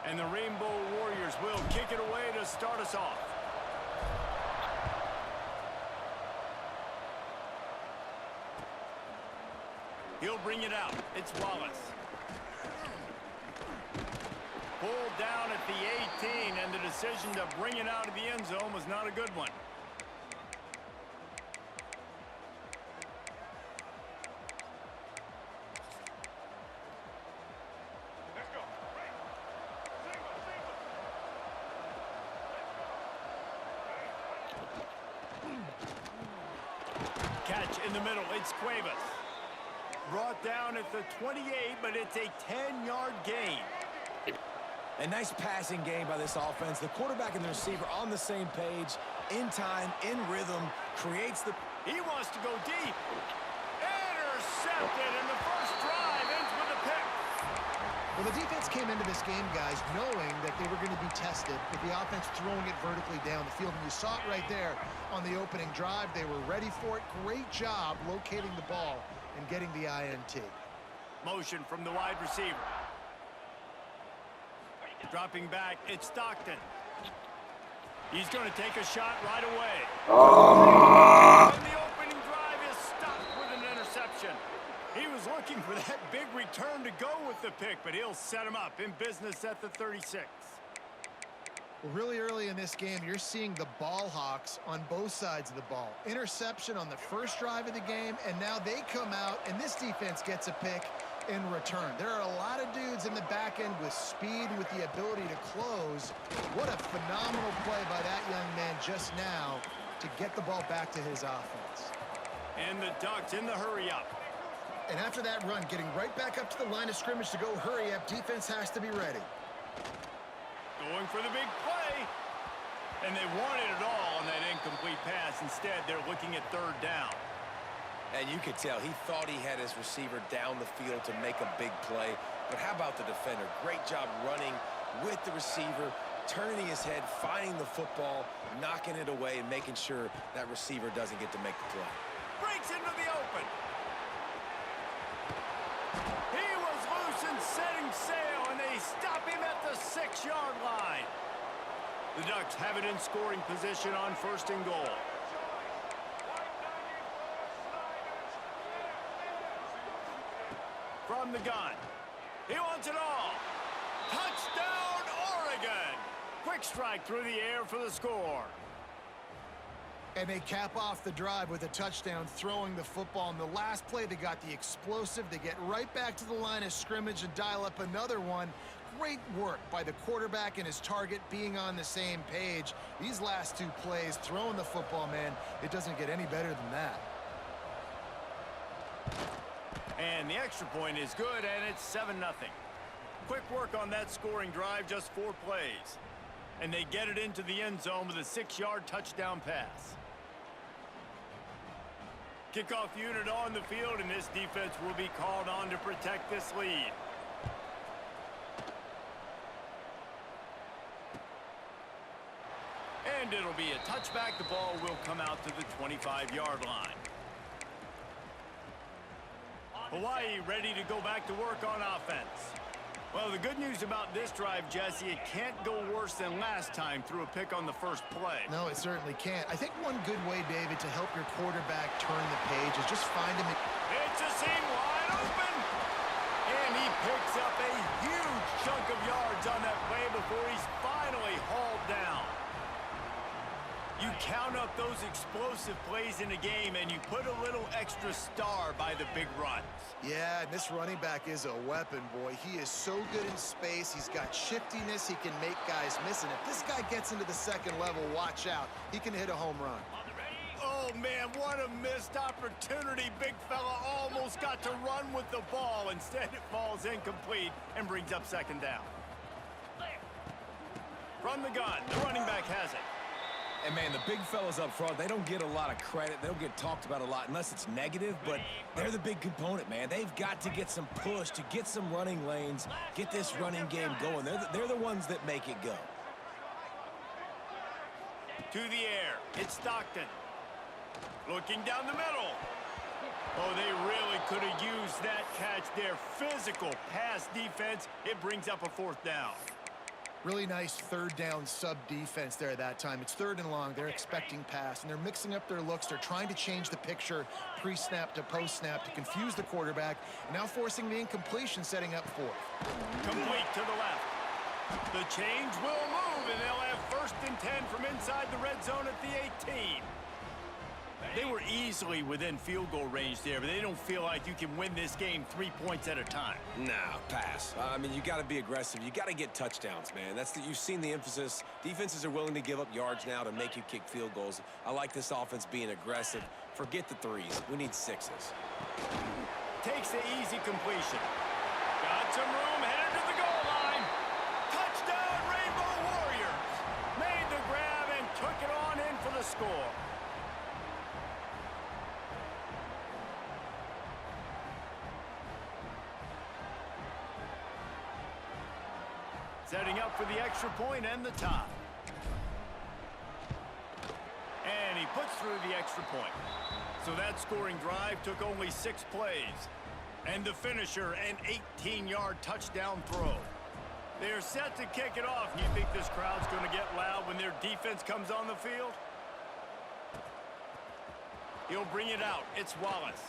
And the Rainbow Warriors will kick it away to start us off. He'll bring it out. It's Wallace. Pulled down at the 18, and the decision to bring it out of the end zone was not a good one. Catch in the middle. It's Cuevas. Brought down at the 28, but it's a 10-yard gain. A nice passing game by this offense. The quarterback and the receiver on the same page, in time, in rhythm, creates the... He wants to go deep. Intercepted, and the first drive ends with a pick. Well, the defense came into this game, guys, knowing that they were going to be tested with the offense throwing it vertically down the field. And you saw it right there on the opening drive. They were ready for it. Great job locating the ball and getting the INT. Motion from the wide receiver. Dropping back, it's Stockton. He's going to take a shot right away. And the opening drive is stopped with an interception. He was looking for that big return to go with the pick, but he'll set him up in business at the 36. Well, really early in this game, you're seeing the ball hawks on both sides of the ball. Interception on the first drive of the game, and now they come out, and this defense gets a pick in return. There are a lot of dudes in the back end with speed and with the ability to close. What a phenomenal play by that young man just now to get the ball back to his offense. And the Ducks in the hurry-up. And after that run, getting right back up to the line of scrimmage to go hurry up, defense has to be ready. Going for the big play. And they wanted it all on that incomplete pass. Instead, they're looking at third down. And you could tell he thought he had his receiver down the field to make a big play. But how about the defender? Great job running with the receiver, turning his head, finding the football, knocking it away, and making sure that receiver doesn't get to make the play. Breaks into the open. He was loose and setting sail, and they stop him at the 6-yard line. The Ducks have it in scoring position on 1st and goal. From the gun. He wants it all. Touchdown, Oregon. Quick strike through the air for the score. And they cap off the drive with a touchdown, throwing the football. In the last play, they got the explosive. They get right back to the line of scrimmage and dial up another one. Great work by the quarterback and his target being on the same page. These last two plays, throwing the football, man, it doesn't get any better than that. And the extra point is good, and it's 7-0. Quick work on that scoring drive, just 4 plays. And they get it into the end zone with a 6-yard touchdown pass. Kickoff unit on the field, and this defense will be called on to protect this lead. And it'll be a touchback. The ball will come out to the 25-yard line. Hawaii ready to go back to work on offense. Well, the good news about this drive, Jesse, it can't go worse than last time through a pick on the first play. No, it certainly can't. I think one good way, David, to help your quarterback turn the page is just find him. It's a seam wide open. And he picks up a huge chunk of yards on that play before he's finally hauled down. You count up those explosive plays in a game, and you put a little extra star by the big runs. Yeah, and this running back is a weapon, boy. He is so good in space. He's got shiftiness. He can make guys miss. And if this guy gets into the second level, watch out. He can hit a home run. Oh, man, what a missed opportunity. Big fella almost got to run with the ball. Instead, it falls incomplete and brings up 2nd down. From the gun, the running back has it. And, man, the big fellas up front, they don't get a lot of credit. They don't get talked about a lot unless it's negative, but they're the big component, man. They've got to get some push, to get some running lanes, get this running game going. They're the ones that make it go. To the air, it's Stockton. Looking down the middle. Oh, they really could have used that catch there. Physical pass defense. It brings up a 4th down. Really nice third down sub defense there that time. It's 3rd and long. They're expecting pass, and they're mixing up their looks. They're trying to change the picture pre-snap to post-snap to confuse the quarterback, and now forcing the incompletion, setting up 4th. Complete to the left. The change will move, and they'll have 1st and 10 from inside the red zone at the 18. They were easily within field goal range there, but they don't feel like you can win this game 3 points at a time. Nah, pass. I mean, you got to be aggressive. You got to get touchdowns, man. You've seen the emphasis. Defenses are willing to give up yards now to make you kick field goals. I like this offense being aggressive. Forget the 3s. We need 6s. Takes the easy completion. Got some room, headed to the goal line. Touchdown, Rainbow Warriors. Made the grab and took it on in for the score. Setting up for the extra point and the tie. And he puts through the extra point. So that scoring drive took only 6 plays. And the finisher, an 18-yard touchdown throw. They're set to kick it off. You think this crowd's going to get loud when their defense comes on the field? He'll bring it out. It's Wallace.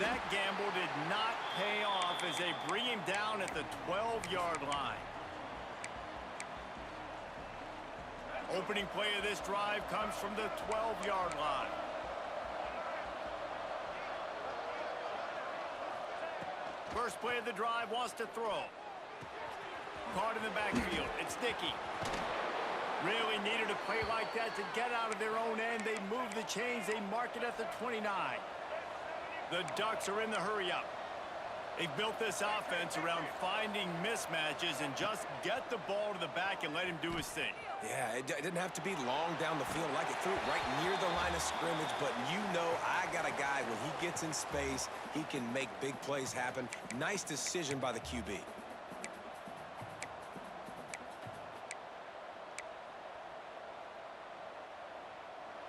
That gamble did not pay off as they bring him down at the 12-yard line. Opening play of this drive comes from the 12-yard line. First play of the drive, wants to throw. Caught in the backfield. It's Dickey. Really needed a play like that to get out of their own end. They move the chains. They mark it at the 29. The Ducks are in the hurry-up. They've built this offense around finding mismatches and just get the ball to the back and let him do his thing. Yeah, it didn't have to be long down the field. Like it threw it right near the line of scrimmage, but you know I got a guy, when he gets in space, he can make big plays happen. Nice decision by the QB.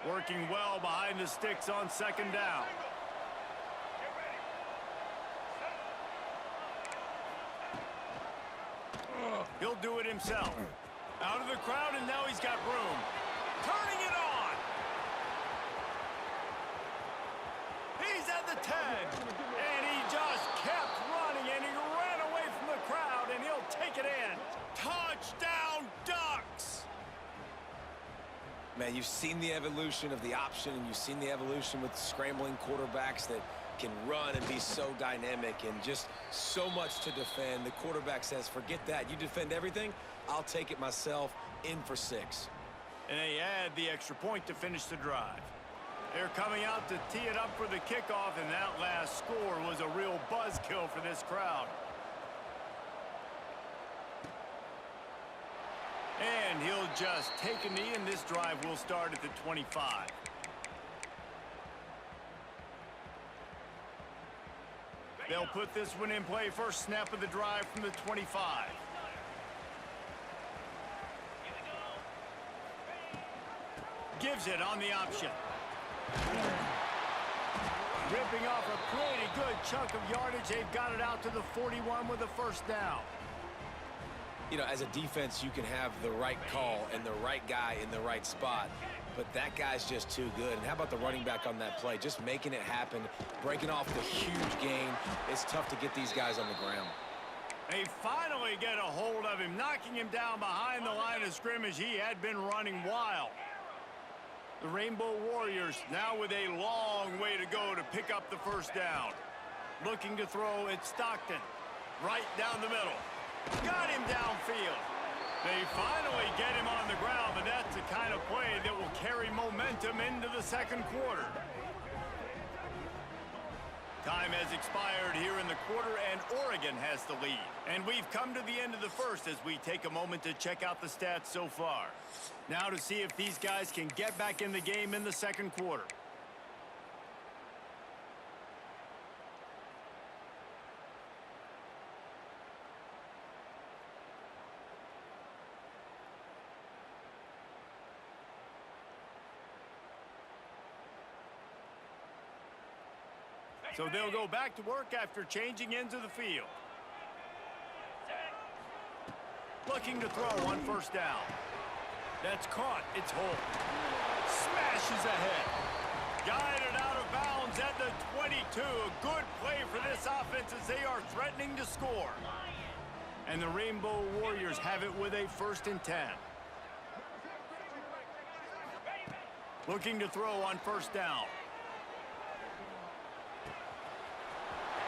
Working well behind the sticks on 2nd down. He'll do it himself. Out of the crowd, and now he's got room. Turning it on. He's at the 10. And he just kept running, and he ran away from the crowd, and he'll take it in. Touchdown, Ducks! Man, you've seen the evolution of the option, and you've seen the evolution with scrambling quarterbacks that can run and be so dynamic and just so much to defend. The quarterback says, forget that. You defend everything, I'll take it myself. In for 6. And they add the extra point to finish the drive. They're coming out to tee it up for the kickoff, and that last score was a real buzzkill for this crowd. And he'll just take a knee, and this drive will start at the 25. They'll put this one in play. First snap of the drive from the 25. Gives it on the option. Ripping off a pretty good chunk of yardage. They've got it out to the 41 with a 1st down. You know, as a defense, you can have the right call and the right guy in the right spot, but that guy's just too good. And how about the running back on that play? Just making it happen, breaking off the huge gain. It's tough to get these guys on the ground. They finally get a hold of him, knocking him down behind the line of scrimmage. He had been running wild. The Rainbow Warriors now with a long way to go to pick up the 1st down. Looking to throw, it's Stockton. Right down the middle. Got him downfield. They finally get him on the ground, but that's the kind of play that will carry momentum into the 2nd quarter. Time has expired here in the quarter, and Oregon has the lead. And we've come to the end of the 1st as we take a moment to check out the stats so far. Now to see if these guys can get back in the game in the 2nd quarter. So they'll go back to work after changing into the field. looking to throw on first down. That's caught. It's Holt. Smashes ahead. Guided out of bounds at the 22. A good play for this offense as they are threatening to score. And the Rainbow Warriors have it with a 1st and 10. Looking to throw on first down.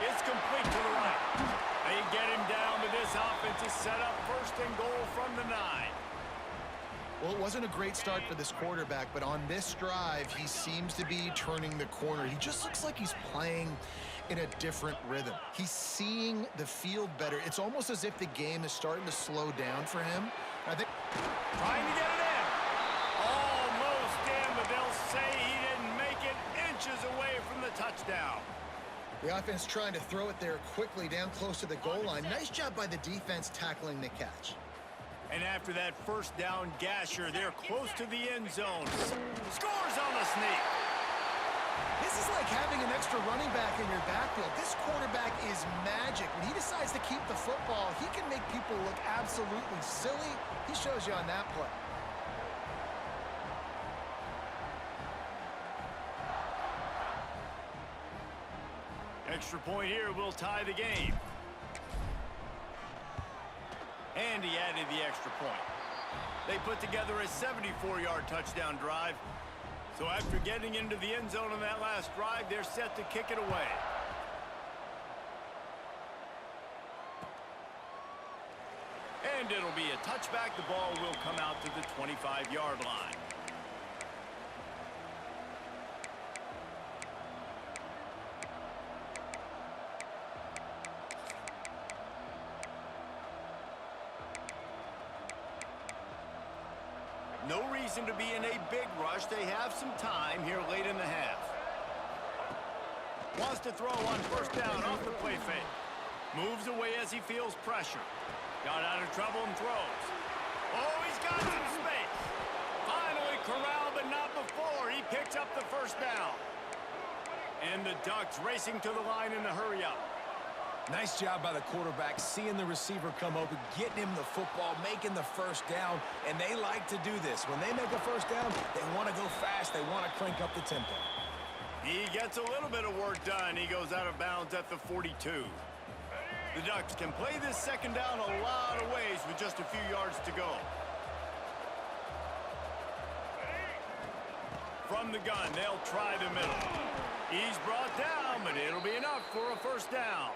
It's complete to the right. They get him down, but this offense is set up 1st and goal from the 9. Well, it wasn't a great start for this quarterback, but on this drive, he seems to be turning the corner. He just looks like he's playing in a different rhythm. He's seeing the field better. It's almost as if the game is starting to slow down for him. I think trying to get it in. Almost in, but they'll say he didn't make it, inches away from the touchdown. The offense trying to throw it there quickly down close to the goal line. Nice job by the defense tackling the catch. And after that first down gasher, they're close to the end zone. Scores on the sneak. This is like having an extra running back in your backfield. This quarterback is magic. When he decides to keep the football, he can make people look absolutely silly. He shows you on that play. Extra point here will tie the game. And he added the extra point. They put together a 74-yard touchdown drive. So after getting into the end zone on that last drive, they're set to kick it away. And it'll be a touchback. The ball will come out to the 25-yard line. No reason to be in a big rush. They have some time here late in the half. Wants to throw on first down off the play fake. Moves away as he feels pressure. Got out of trouble and throws. Oh, he's got some space. Finally corralled, but not before. He picks up the first down. And the Ducks racing to the line in a hurry up. Nice job by the quarterback, seeing the receiver come open, getting him the football, making the first down, and they like to do this. When they make a first down, they want to go fast. They want to crank up the tempo. He gets a little bit of work done. He goes out of bounds at the 42. The Ducks can play this second down a lot of ways with just a few yards to go. From the gun, they'll try the middle. He's brought down, but it'll be enough for a first down.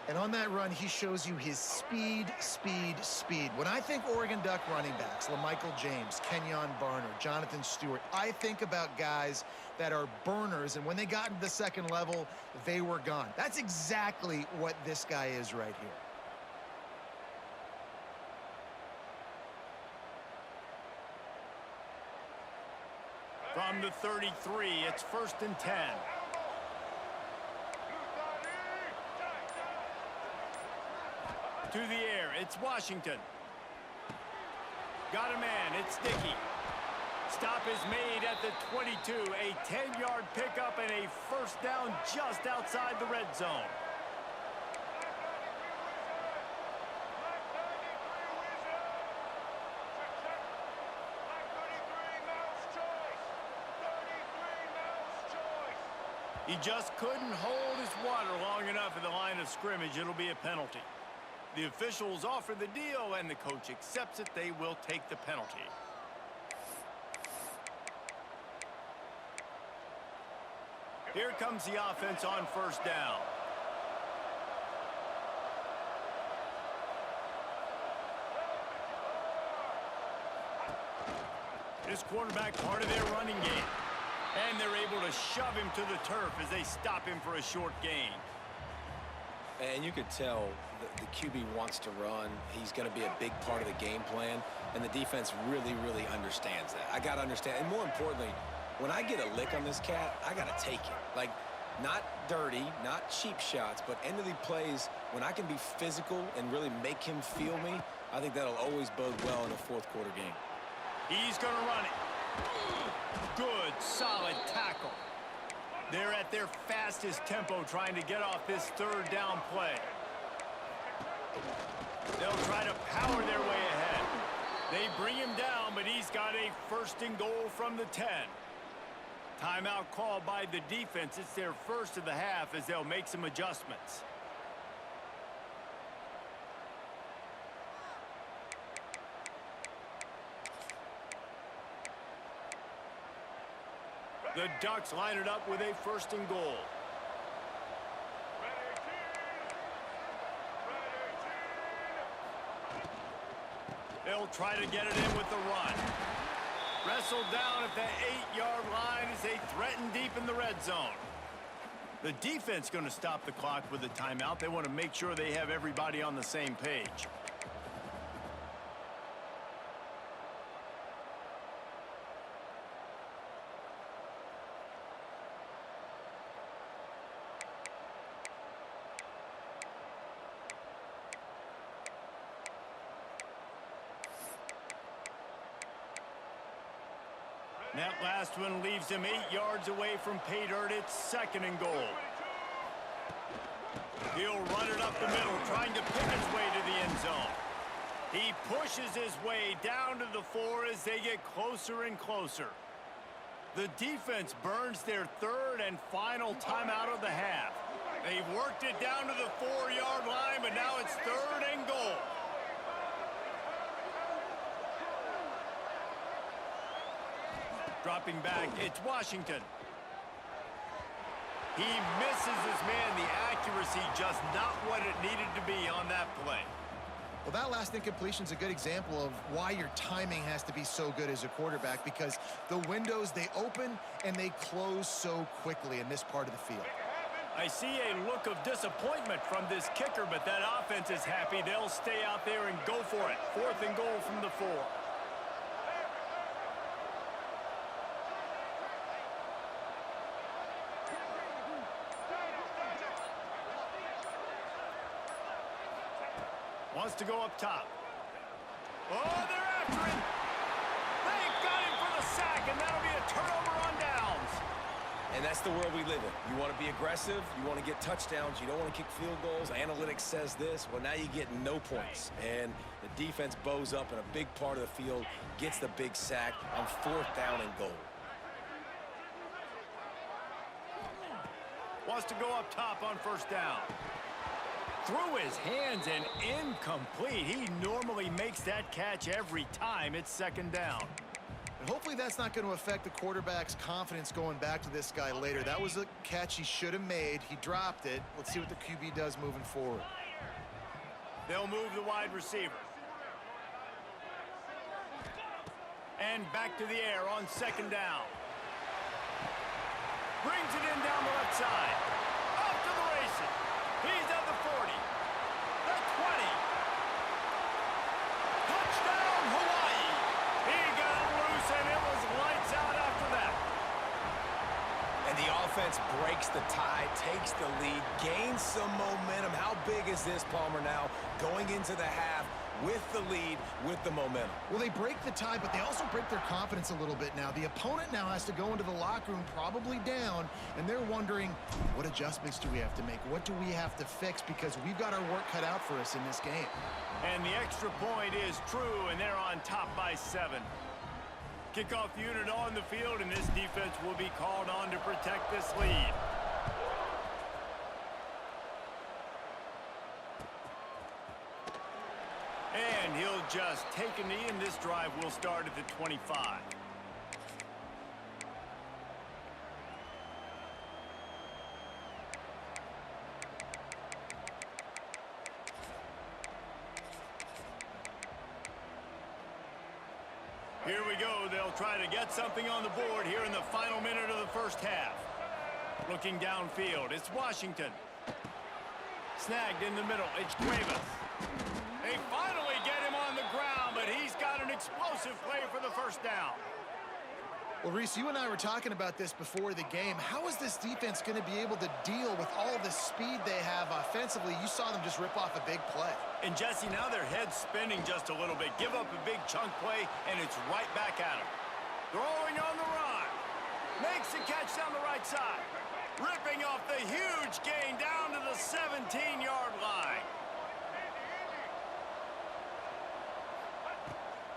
And on that run, he shows you his speed, speed, speed. When I think Oregon Duck running backs, LaMichael James, Kenyon Barner, Jonathan Stewart, I think about guys that are burners, and when they got into the second level, they were gone. That's exactly what this guy is right here. From the 33, it's 1st and 10. To the air, it's Washington. Got a man, it's Dickey. Stop is made at the 22. A 10-yard pickup and a first down just outside the red zone. He just couldn't hold his water long enough at the line of scrimmage. It'll be a penalty. The officials offer the deal, and the coach accepts it. They will take the penalty. Here comes the offense on first down. This quarterback part of their running game. And they're able to shove him to the turf as they stop him for a short gain. And you could tell the QB wants to run. He's going to be a big part of the game plan, and the defense really, really understands that. I got to understand, and more importantly, when I get a lick on this cat, I got to take it. Like, not dirty, not cheap shots, but end of the plays, when I can be physical and really make him feel me, I think that'll always bode well in a fourth quarter game. He's going to run it. Good, solid tackle. They're at their fastest tempo trying to get off this third down play. They'll try to power their way ahead. They bring him down, but he's got a 1st and goal from the 10. Timeout called by the defense. It's their first of the half as they'll make some adjustments. The Ducks line it up with a 1st and goal. They'll try to get it in with the run. Wrestled down at the 8-yard line as they threaten deep in the red zone. The defense going to stop the clock with a timeout. They want to make sure they have everybody on the same page. That last one leaves him 8 yards away from pay dirt. It's 2nd and goal. He'll run it up the middle, trying to pick his way to the end zone. He pushes his way down to the 4 as they get closer and closer. The defense burns their 3rd and final timeout of the half. They've worked it down to the 4-yard line, but now it's 3rd and goal. Dropping back, it's Washington. He misses his man. The accuracy just not what it needed to be on that play. Well, that last incompletion is a good example of why your timing has to be so good as a quarterback, because the windows, they open and they close so quickly in this part of the field. I see a look of disappointment from this kicker, but that offense is happy. They'll stay out there and go for it. 4th and goal from the 4. Wants to go up top. Oh, they're after him. They got him for the sack, and that'll be a turnover on downs. And that's the world we live in. You want to be aggressive. You want to get touchdowns. You don't want to kick field goals. Analytics says this. Well, now you get no points. And the defense bows up in a big part of the field, gets the big sack on 4th down and goal. Wants to go up top on 1st down. Through his hands and incomplete. He normally makes that catch every time. It's 2nd down. And hopefully that's not going to affect the quarterback's confidence going back to this guy later. That was a catch he should have made. He dropped it. Let's see what the QB does moving forward. They'll move the wide receiver. And back to the air on 2nd down. Brings it in down the left side. Off to the races. He's at the 40, the 20. Touchdown, Hawaii. He got loose, and it was lights out after that. And the offense breaks the tie, takes the lead, gains some momentum. How big is this, Palmer, now going into the half with the lead, with the momentum? Well, they break the tie, but they also break their confidence a little bit now. The opponent now has to go into the locker room probably down, and they're wondering, what adjustments do we have to make? What do we have to fix? Because we've got our work cut out for us in this game. And the extra point is true, and they're on top by 7. Kickoff unit on the field, and this defense will be called on to protect this lead. And he'll just take a knee, and this drive will start at the 25. Here we go. They'll try to get something on the board here in the final minute of the 1st half. Looking downfield, it's Washington. Snagged in the middle, it's Cuevas. They finally get him on the ground, but he's got an explosive play for the 1st down. Well, Reese, you and I were talking about this before the game. How is this defense going to be able to deal with all the speed they have offensively? You saw them just rip off a big play. And, Jesse, now their head's spinning just a little bit. Give up a big chunk play, and it's right back at them. Throwing on the run. Makes the catch down the right side. Ripping off the huge gain down to the 17-yard line.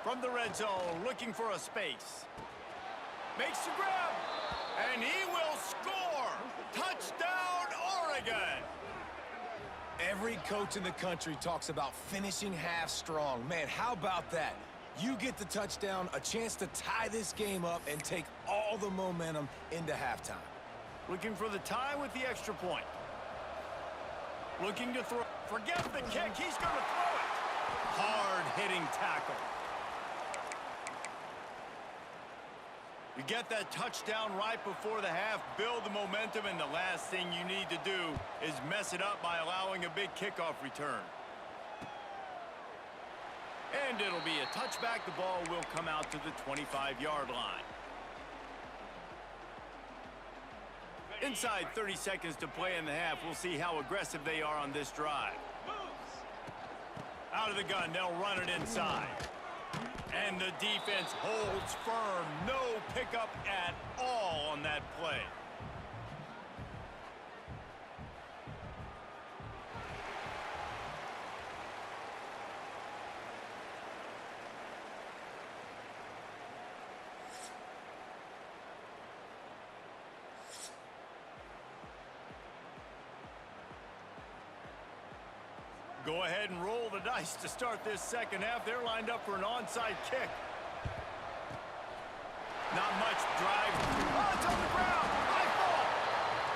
From the red zone, looking for a space. Makes the grab, and he will score! Touchdown, Oregon! Every coach in the country talks about finishing half strong. Man, how about that? You get the touchdown, a chance to tie this game up and take all the momentum into halftime. Looking for the tie with the extra point. Looking to throw. Forget the kick. He's going to throw it. Hard-hitting tackle. You get that touchdown right before the half, build the momentum, and the last thing you need to do is mess it up by allowing a big kickoff return. And it'll be a touchback. The ball will come out to the 25-yard line. Inside 30 seconds to play in the half. We'll see how aggressive they are on this drive. Out of the gun, they'll run it inside. And the defense holds firm. No pickup at all on that play. Go ahead and roll the dice to start this second half. They're lined up for an onside kick. Not much drive. Oh, it's on the ground. High ball.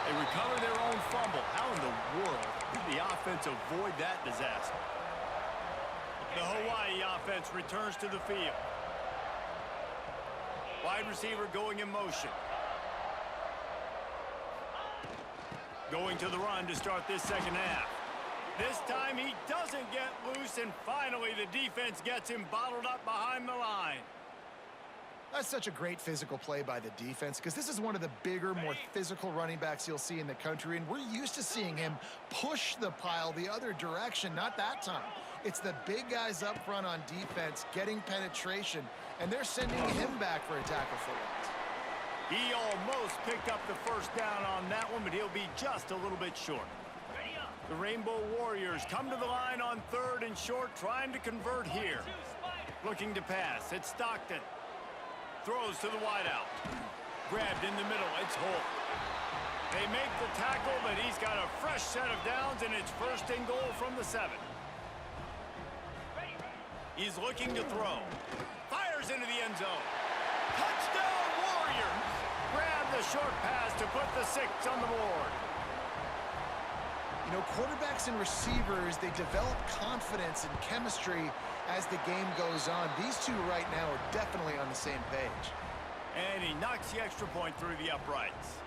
They recover their own fumble. How in the world did the offense avoid that disaster? The Hawaii offense returns to the field. Wide receiver going in motion. Going to the run to start this second half. This time he doesn't get loose, and finally the defense gets him bottled up behind the line. That's such a great physical play by the defense, because this is one of the bigger, more physical running backs you'll see in the country, and we're used to seeing him push the pile the other direction. Not that time. It's the big guys up front on defense getting penetration, and they're sending him back for a tackle for loss. He almost picked up the first down on that one, but he'll be just a little bit short. The Rainbow Warriors come to the line on 3rd and short, trying to convert here. Looking to pass. It's Stockton. Throws to the wideout. Grabbed in the middle. It's Holt. They make the tackle, but he's got a fresh set of downs, and it's 1st and goal from the 7. He's looking to throw. Fires into the end zone. Touchdown, Warriors! Grab the short pass to put the 6 on the board. You know, quarterbacks and receivers, they develop confidence and chemistry as the game goes on. These two right now are definitely on the same page. And he knocks the extra point through the uprights.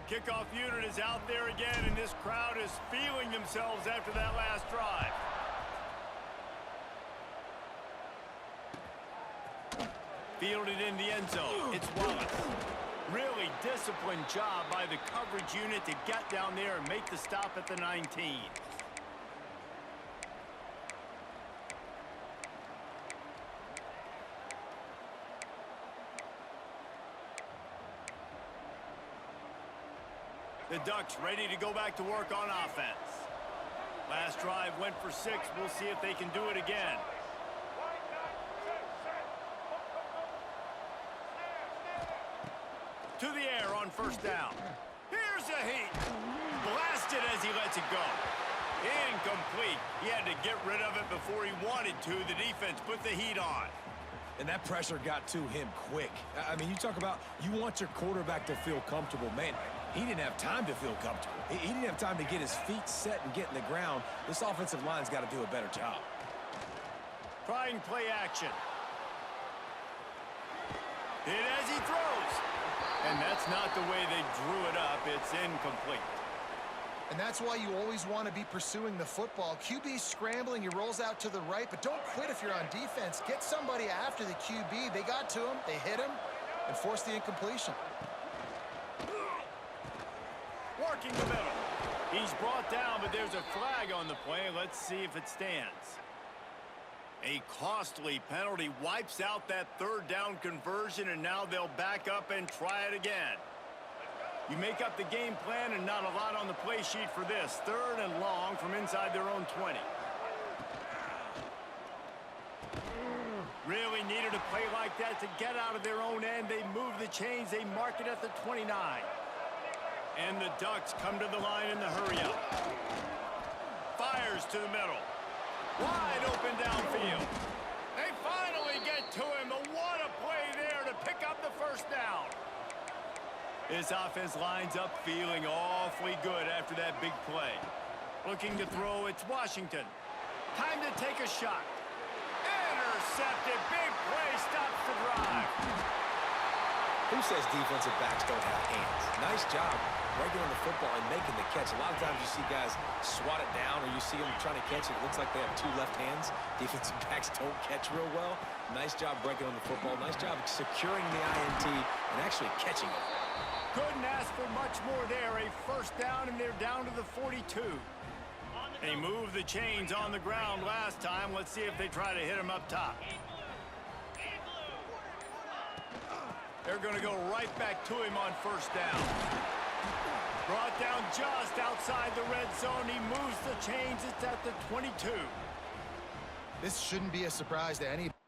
Kickoff unit is out there again, and this crowd is feeling themselves after that last drive. Fielded in the end zone. It's Wallace. Really disciplined job by the coverage unit to get down there and make the stop at the 19. The Ducks ready to go back to work on offense. Last drive went for 6. We'll see if they can do it again. To the air on 1st down. Here's a heat. Blasted as he lets it go. Incomplete. He had to get rid of it before he wanted to. The defense put the heat on. And that pressure got to him quick. I mean, you talk about you want your quarterback to feel comfortable. Man, he didn't have time to feel comfortable. He didn't have time to get his feet set and get in the ground. This offensive line's got to do a better job. Trying play action. Hit as he throws. And that's not the way they drew it up. It's incomplete. And that's why you always want to be pursuing the football. QB scrambling, he rolls out to the right, but don't quit if you're on defense. Get somebody after the QB. They got to him, they hit him, and forced the incompletion. Working the middle. He's brought down, but there's a flag on the play. Let's see if it stands. A costly penalty wipes out that 3rd down conversion, and now they'll back up and try it again. You make up the game plan and not a lot on the play sheet for this. 3rd and long from inside their own 20. Really needed a play like that to get out of their own end. They move the chains. They mark it at the 29. And the Ducks come to the line in the hurry-up. Fires to the middle. Wide open downfield. They finally get to him. What a play there to pick up the first down. This offense lines up feeling awfully good after that big play. Looking to throw, it's Washington. Time to take a shot. Intercepted. Big play. Stops the drive. Who says defensive backs don't have hands? Nice job breaking on the football and making the catch. A lot of times you see guys swat it down or you see them trying to catch it. It looks like they have 2 left hands. Defensive backs don't catch real well. Nice job breaking on the football. Nice job securing the INT and actually catching it. Couldn't ask for much more there. A first down, and they're down to the 42. They moved the chains on the ground last time. Let's see if they try to hit him up top. They're going to go right back to him on first down. Brought down just outside the red zone. He moves the chains. It's at the 22. This shouldn't be a surprise to anybody.